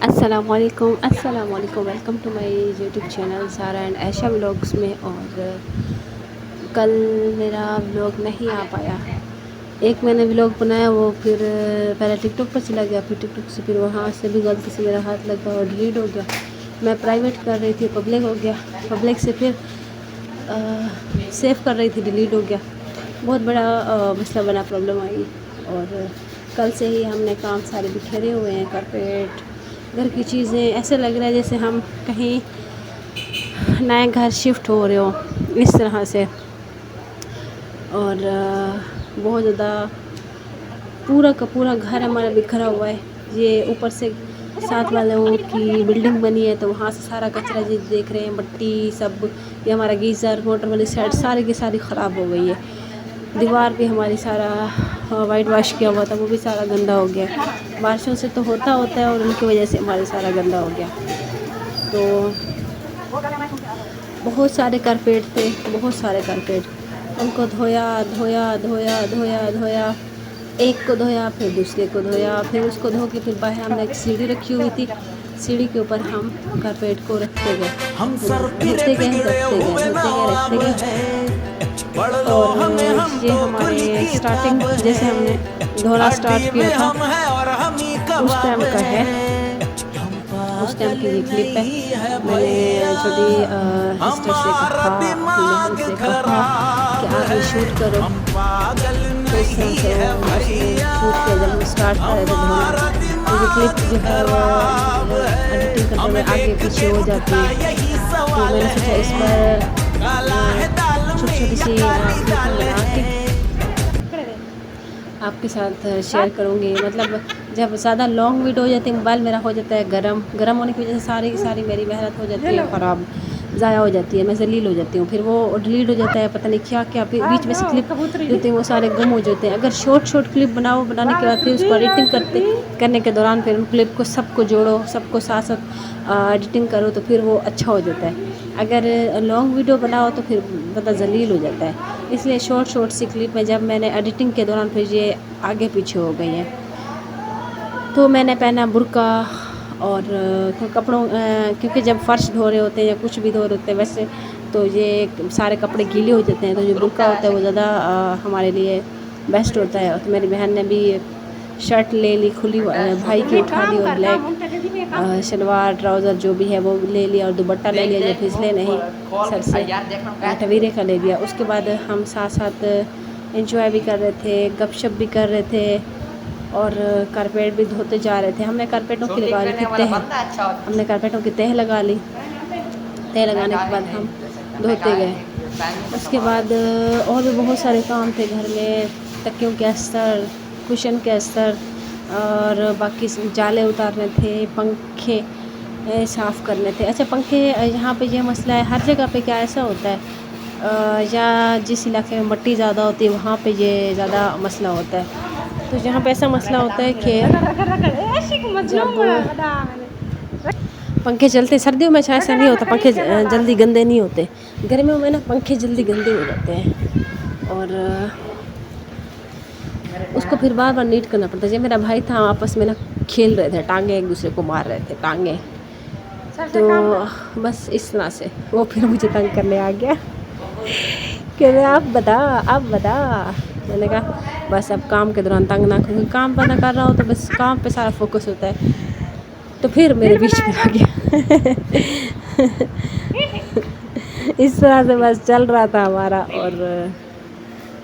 अस्सलामुअलैकुम welcome to my YouTube channel Sara and Aisha vlogs में। और कल मेरा व्लॉग नहीं आ पाया। एक मैंने व्लॉग बनाया, वो फिर पहले टिकटॉक पर चला गया, फिर टिकटॉक से फिर वहाँ से भी गलती से मेरा हाथ लगा और डिलीट हो गया। मैं प्राइवेट कर रही थी, पब्लिक हो गया, पब्लिक से फिर सेव कर रही थी, डिलीट हो गया। बहुत बड़ा मसला बना, प्रॉब्लम आई। और कल से ही हमने काम सारे बिखेरे हुए हैं, कारपेट, घर की चीज़ें, ऐसे लग रहा है जैसे हम कहीं नए घर शिफ्ट हो रहे हो, इस तरह से। और बहुत ज़्यादा पूरा का पूरा घर हमारा बिखरा हुआ है। ये ऊपर से साथ वालों की बिल्डिंग बनी है, तो वहाँ से सारा कचरा जी देख रहे हैं, मट्टी सब। ये हमारा गीज़र, मोटर वाली साइड सारी की सारी ख़राब हो गई है। दीवार भी हमारी सारा वाइट वॉश किया हुआ था, वो भी सारा गंदा हो गया। बारिशों से तो होता है और उनकी वजह से हमारा सारा गंदा हो गया। तो बहुत सारे कारपेट थे, बहुत सारे कारपेट, उनको धोया धोया धोया धोया धोया, एक को धोया, फिर दूसरे को धोया, फिर उसको धो के फिर बाहर हमने एक सीढ़ी रखी हुई थी, सीढ़ी के ऊपर हम कारपेट को रखते गए, धोते गए रखते गए, धोते गए रखते गए। और ये हमारे स्टार्टिंग जैसे हमने धोना स्टार्ट किया था उस टाइम का है, उस टाइम की ये क्लिप है। मैंने छोटी सिस्टर से कहा, बहन से कहा कि आप ये शूट करो, तो इस तरह से उसने शूट किया। जब हम स्टार्ट कर रहे थे धोना, तो ये क्लिप जो है वो एडिटिंग करते हुए आगे पीछे हो जाती है। तो मैंने सोचा इस पर छोटी छोटी सी क्लिप बना के आपके साथ शेयर करूँगी। मतलब जब ज़्यादा लॉन्ग वीडियो हो जाती है, मोबाइल मेरा हो जाता है गर्म होने की वजह से सारी की सारी मेरी मेहनत हो जाती है ख़राब, ज़ाया हो जाती है, मैं जलील हो जाती हूँ। फिर वो डिलीट हो जाता है, पता नहीं क्या क्या, फिर बीच में से क्लिप होते हैं वो सारे गुम हो जाते हैं। अगर शॉर्ट क्लिप बनाने के बाद फिर उसको एडिटिंग करने के दौरान फिर उन क्लिप को सबको जोड़ो, सबको साथ साथ एडिटिंग करो, तो फिर वो अच्छा हो जाता है। अगर लॉन्ग वीडियो बनाओ तो फिर पता जलील हो जाता है। इसलिए शॉर्ट सी क्लिप में जब मैंने एडिटिंग के दौरान फिर ये आगे पीछे हो गई है। तो मैंने पहना बुर्का और कपड़ों क्योंकि जब फ़र्श धो रहे होते हैं या कुछ भी धो रहे होते हैं वैसे, तो ये सारे कपड़े गीले हो जाते हैं, तो जो बुर्का होता है वो ज़्यादा हमारे लिए बेस्ट होता है। तो मेरी बहन ने भी शर्ट ले ली खुली, भाई की उठा ली, और ब्लैक शलवार ट्राउज़र जो भी है वो ले लिया, और दुपट्टा ले लिया जो फिसले नहीं सर से, टवीरे का ले लिया। उसके बाद हम साथ साथ एंजॉय भी कर रहे थे, गपशप भी कर रहे थे, और कारपेट भी धोते जा रहे थे। हमने कारपेटों की लगा ली थी तह, हमने कारपेटों की तह लगा ली। तह लगाने के बाद हम धोते गए। उसके बाद और भी बहुत सारे काम थे घर में, तकियों के अस्तर, कुशन के अस्तर, और बाकी जाले उतारने थे, पंखे साफ़ करने थे। अच्छा, पंखे यहाँ पे ये मसला है, हर जगह पे क्या ऐसा होता है या जिस इलाके में मट्टी ज़्यादा होती है वहाँ पे ये ज़्यादा मसला होता है। तो यहाँ पे ऐसा मसला होता है कि जब पंखे चलते, सर्दियों में शायद ऐसा नहीं होता, पंखे जल्दी गंदे नहीं होते, गर्मियों में ना पंखे जल्दी गंदे हो जाते हैं, और उसको फिर बार बार नीट करना पड़ता है। जब मेरा भाई था, आपस में ना खेल रहे थे, टांगे एक दूसरे को मार रहे थे, टांगे। तो बस इस तरह से वो फिर मुझे तंग करने आ गया कि आप बता। मैंने कहा बस अब काम के दौरान तंग ना करूँ, काम पर ना कर रहा हो तो बस काम पे सारा फोकस होता है। तो फिर मेरे बीच में आ गया इस तरह से बस चल रहा था हमारा, और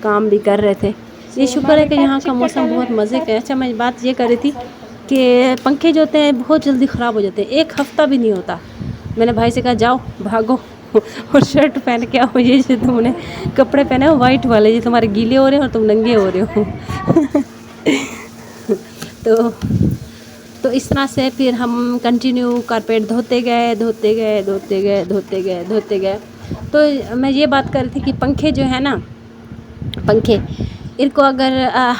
काम भी कर रहे थे। ये शुक्र है कि यहाँ का मौसम बहुत मज़े का है। अच्छा, मैं बात ये कर रही थी कि पंखे जो होते हैं बहुत जल्दी ख़राब हो जाते हैं, एक हफ़्ता भी नहीं होता। मैंने भाई से कहा जाओ भागो और शर्ट पहन के आओ, ये जो तुमने कपड़े पहने हो वाइट वाले, ये तुम्हारे गीले हो रहे हो और तुम नंगे हो रहे हो तो इस तरह से फिर हम कंटिन्यू कारपेट धोते गए। तो मैं ये बात कर रही थी कि पंखे जो है ना, पंखे इनको अगर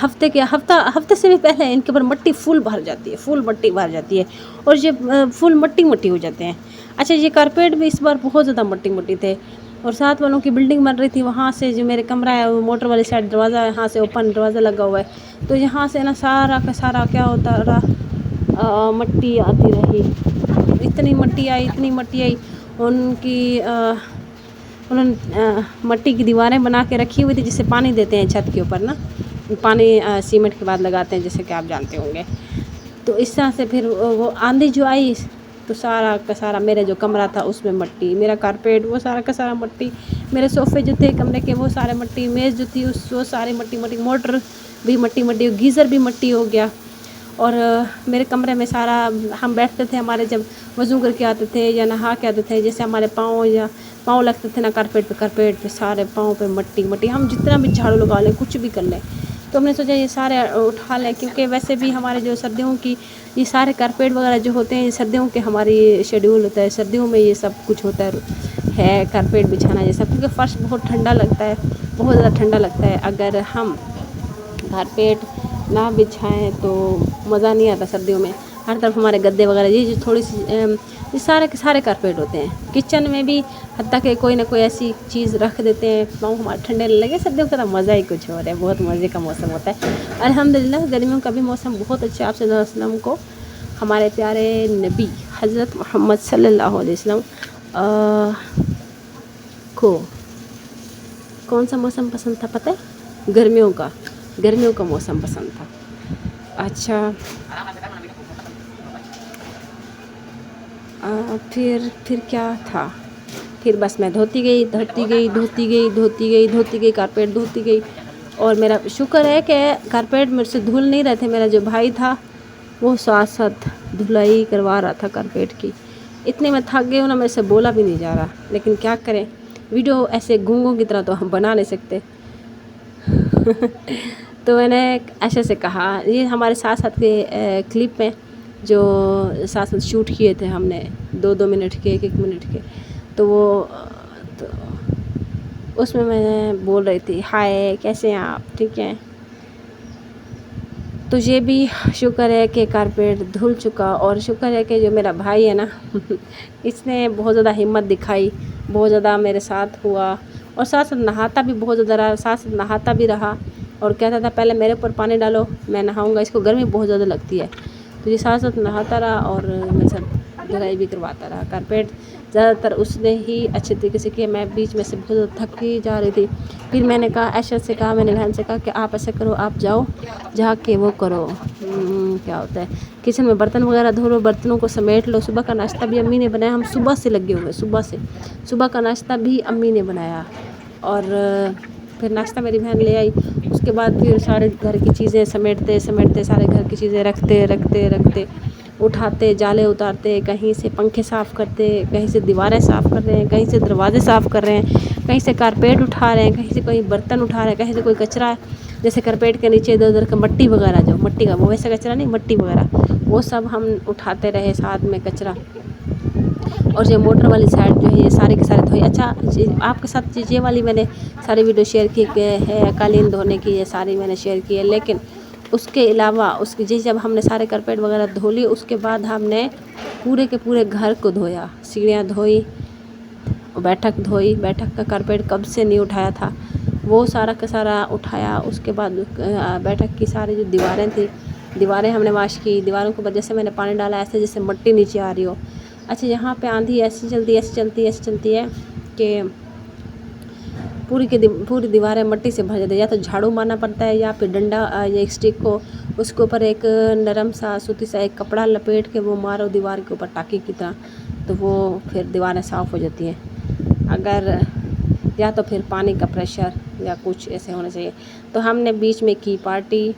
हफ्ते से भी पहले इनके ऊपर मट्टी फुल मट्टी भर जाती है, और ये फुल मट्टी हो जाते हैं। अच्छा, ये कारपेट भी इस बार बहुत ज़्यादा मट्टी थे, और साथ वालों की बिल्डिंग बन रही थी, वहाँ से जो मेरे कमरा है वो मोटर वाली साइड दरवाज़ा, यहाँ से ओपन दरवाज़ा लगा हुआ है, तो यहाँ से ना सारा का सारा क्या होता रहा, मट्टी आती रही, इतनी मट्टी आई। उनकी उन्होंने मट्टी की दीवारें बना के रखी हुई थी, जिससे पानी देते हैं छत के ऊपर ना, पानी सीमेंट के बाद लगाते हैं, जैसे कि आप जानते होंगे। तो इस तरह से फिर वो आंधी जो आई तो सारा का सारा मेरा जो कमरा था उसमें मट्टी, मेरा कारपेट वो सारा का सारा मट्टी, मेरे सोफ़े जो थे कमरे के वो सारे मट्टी, मेज़ जो थी उस वो सारी मट्टी, मोटर भी मट्टी, गीज़र भी मट्टी हो गया। और मेरे कमरे में सारा, हम बैठते थे, हमारे जब वज़ू करके आते थे या नहा के आते थे, जैसे हमारे पाँव लगते थे ना कारपेट पे सारे पाँव पे मट्टी, हम जितना भी झाड़ू लगा लें, कुछ भी कर लें। तो हमने सोचा ये सारे उठा लें, क्योंकि वैसे भी हमारे जो सर्दियों की ये सारे कारपेट वगैरह जो होते हैं, सर्दियों के हमारी शेड्यूल होता है, सर्दियों में ये सब कुछ होता है कारपेट बिछाना ये सब, क्योंकि फ़र्श बहुत ठंडा लगता है, बहुत ज़्यादा ठंडा लगता है। अगर हम कारपेट ना बिछाएं तो मज़ा नहीं आता सर्दियों में। हर तरफ हमारे गद्दे वगैरह ये जो थोड़ी सी ये सारे के सारे कारपेट होते हैं। किचन में भी हत्ता कि कोई ना कोई ऐसी चीज़ रख देते हैं, पाँव हमारे ठंडे लगे। सर्दियों का तो मज़ा ही कुछ और है, बहुत मज़े का मौसम होता है। अल्हम्दुलिल्लाह गर्मियों का भी मौसम बहुत अच्छा। आप सल्लल्लाहु अलैहि वसल्लम को, हमारे प्यारे नबी हज़रत मोहम्मद सल्लल्लाहु अलैहि वसल्लम को कौन सा मौसम पसंद था पता है? गर्मियों का मौसम पसंद था। अच्छा फिर क्या था, फिर बस मैं धोती गई कारपेट धोती गई। और मेरा शुक्र है कि कारपेट मेरे से धुल नहीं रहे थे। मेरा जो भाई था वो साथ साथ धुलाई करवा रहा था कारपेट की। इतने में थक गए ना, मेरे से बोला भी नहीं जा रहा, लेकिन क्या करें, वीडियो ऐसे गूंगों की तरह तो हम बना नहीं सकते। तो मैंने ऐसे से कहा, ये हमारे साथ साथ के क्लिप में जो साथ साथ शूट किए थे हमने, 2-2 मिनट के, 1-1 मिनट के, तो वो तो उसमें मैं बोल रही थी, हाय कैसे हैं आप, ठीक हैं। तो ये भी शुक्र है कि कारपेट धुल चुका, और शुक्र है कि जो मेरा भाई है ना इसने बहुत ज़्यादा हिम्मत दिखाई, बहुत ज़्यादा मेरे साथ हुआ, और साथ साथ नहाता भी बहुत ज़्यादा रहा, साथ साथ नहाता भी रहा, और कहता था पहले मेरे ऊपर पानी डालो मैं नहाऊंगा, इसको गर्मी बहुत ज़्यादा लगती है। तो ये साथ साथ नहाता रहा और मेरे साथ धुलाई भी करवाता रहा। कारपेट ज़्यादातर उसने ही अच्छे तरीके से किया, मैं बीच में से बहुत ज़्यादा थक ही जा रही थी। फिर मैंने कहा, ऐशा से कहा, मैंने बहन से कहा कि आप ऐसा करो, आप जाओ जाके वो करो, क्या होता है, किचन में बर्तन वगैरह धो लो, बर्तनों को समेट लो। सुबह का नाश्ता भी अम्मी ने बनाया, हम सुबह से लगे हुए, सुबह का नाश्ता भी अम्मी ने बनाया। और फिर नाश्ता मेरी बहन ले आई। उसके बाद फिर सारे घर की चीज़ें समेटते सारे घर की चीज़ें रखते उठाते, जाले उतारते, कहीं से पंखे साफ़ करते, कहीं से दीवारें साफ़ कर रहे हैं, कहीं से दरवाजे साफ़ कर रहे हैं, कहीं से कारपेट उठा रहे हैं, कहीं से कोई बर्तन उठा रहे हैं, कहीं से कोई कचरा, जैसे कारपेट के नीचे इधर उधर का मट्टी वगैरह, जो मट्टी का वो वैसा कचरा नहीं, मट्टी वगैरह वो सब हम उठाते रहे, साथ में कचरा। और ये मोटर वाली साइड जो है ये सारे के सारे धोए। अच्छा आपके साथ ये वाली मैंने सारी वीडियो शेयर की है, कालीन धोने की, ये सारी मैंने शेयर की है। लेकिन उसके अलावा उसके जब हमने सारे कारपेट वगैरह धो लिए, उसके बाद हमने पूरे के पूरे घर को धोया, सीढ़ियाँ धोई, बैठक धोई। बैठक का कारपेट कब से नहीं उठाया था, वो सारा का सारा उठाया। उसके बाद बैठक की सारी जो दीवारें थी, दीवारें हमने वाश की। दीवारों के ऊपर जैसे मैंने पानी डाला, ऐसे जैसे मिट्टी नीचे आ रही हो। अच्छा यहाँ पे आंधी ऐसी चलती है कि पूरी दीवारें मिट्टी से भर जाती है। या तो झाड़ू मारना पड़ता है, या फिर डंडा या एक स्टिक को, उसके ऊपर एक नरम सा सूती सा एक कपड़ा लपेट के वो मारो दीवार के ऊपर टाँकी की तरह, तो वो फिर दीवारें साफ़ हो जाती हैं। अगर या तो फिर पानी का प्रेशर या कुछ ऐसे होना चाहिए। तो हमने बीच में की पार्टी,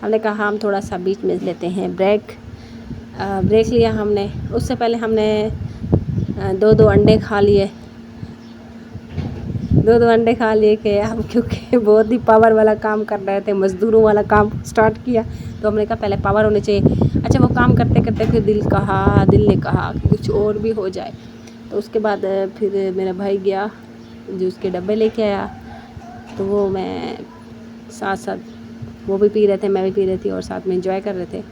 हमने कहा हम थोड़ा सा बीच में लेते हैं ब्रेक लिया हमने। उससे पहले हमने 2-2 अंडे खा लिए, 2-2 अंडे खा लिए कि हम, क्योंकि बहुत ही पावर वाला काम कर रहे थे, मज़दूरों वाला काम स्टार्ट किया, तो हमने कहा पहले पावर होनी चाहिए। अच्छा वो काम करते करते फिर दिल ने कहा कि कुछ और भी हो जाए। तो उसके बाद फिर मेरा भाई गया, जो उसके डब्बे लेके आया, तो वो मैं साथ साथ वो भी पी रहे थे, मैं भी पी रही थी, और साथ में एंजॉय कर रहे थे।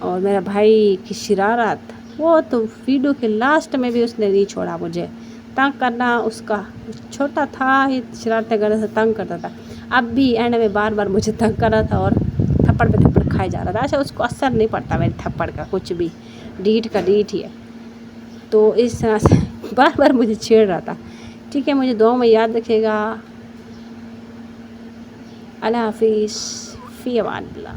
और मेरा भाई की शरारत, वो तो वीडियो के लास्ट में भी उसने नहीं छोड़ा मुझे तंग करना। उसका छोटा था ही, शरारतें करने से तंग करता था। अब भी एंड में बार बार मुझे तंग कर रहा था, और थप्पड़ पे थप्पड़ खाया जा रहा था। अच्छा उसको असर नहीं पड़ता मेरे थप्पड़ का कुछ भी, डीठ का डीठ ही है। तो इस तरह से बार बार मुझे छेड़ रहा था। ठीक है, मुझे दुआओं में याद रखिएगा। अल्लाह हाफिज़, फ़ी अमान अल्लाह।